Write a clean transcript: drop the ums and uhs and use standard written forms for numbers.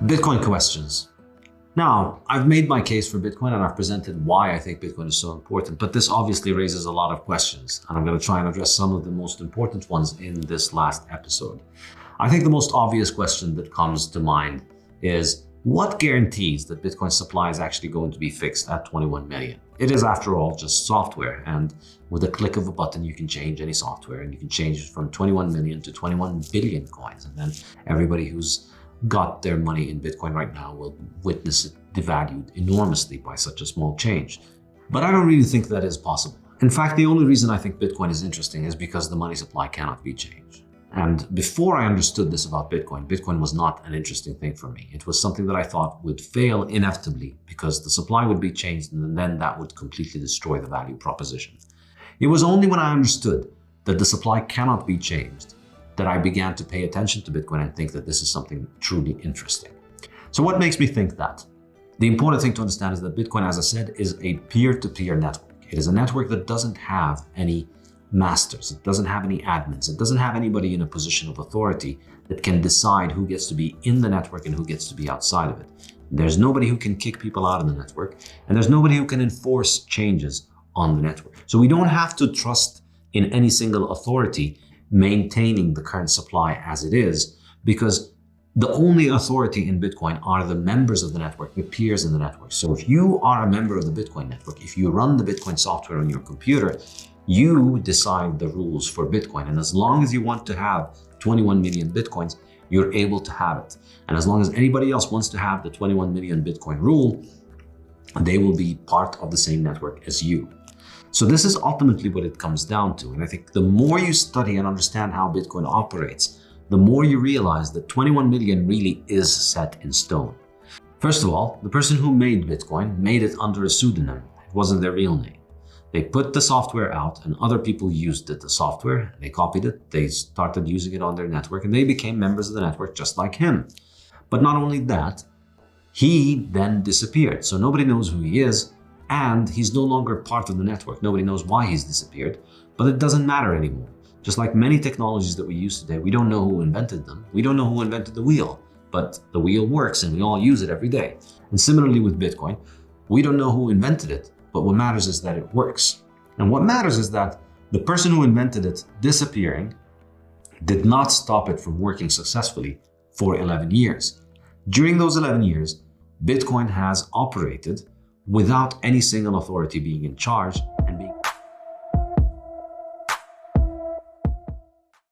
Bitcoin questions. Now, I've made my case for Bitcoin and I've presented why I think Bitcoin is so important, but this obviously raises a lot of questions, and I'm going to try and address some of the most important ones in this last episode. I think the most obvious question that comes to mind is, what guarantees that Bitcoin supply is actually going to be fixed at 21 million? It is, after all, just software, and with a click of a button, you can change any software, and you can change it from 21 million to 21 billion coins, and then everybody who's got their money in Bitcoin right now will witness it devalued enormously by such a small change. But I don't really think that is possible. In fact, the only reason I think Bitcoin is interesting is because the money supply cannot be changed. And before I understood this about Bitcoin, Bitcoin was not an interesting thing for me. It was something that I thought would fail inevitably because the supply would be changed and then that would completely destroy the value proposition. It was only when I understood that the supply cannot be changed that I began to pay attention to Bitcoin and think that this is something truly interesting. So what makes me think that? The important thing to understand is that Bitcoin, as I said, is a peer-to-peer network. It is a network that doesn't have any masters. It doesn't have any admins. It doesn't have anybody in a position of authority that can decide who gets to be in the network and who gets to be outside of it. There's nobody who can kick people out of the network, and there's nobody who can enforce changes on the network. So we don't have to trust in any single authority maintaining the current supply as it is, because the only authority in Bitcoin are the members of the network, the peers in the network. So if you are a member of the Bitcoin network, if you run the Bitcoin software on your computer, you decide the rules for Bitcoin. And as long as you want to have 21 million Bitcoins, you're able to have it. And as long as anybody else wants to have the 21 million Bitcoin rule, they will be part of the same network as you. So this is ultimately what it comes down to. And I think the more you study and understand how Bitcoin operates, the more you realize that 21 million really is set in stone. First of all, the person who made Bitcoin made it under a pseudonym. It wasn't their real name. They put the software out and other people used the software. They copied it. They started using it on their network and they became members of the network just like him. But not only that, he then disappeared. So nobody knows who he is. And he's no longer part of the network. Nobody knows why he's disappeared, but it doesn't matter anymore. Just like many technologies that we use today, we don't know who invented them. We don't know who invented the wheel, but the wheel works and we all use it every day. And similarly with Bitcoin, we don't know who invented it, but what matters is that it works. And what matters is that the person who invented it disappearing did not stop it from working successfully for 11 years. During those 11 years, Bitcoin has operated without any single authority being in charge,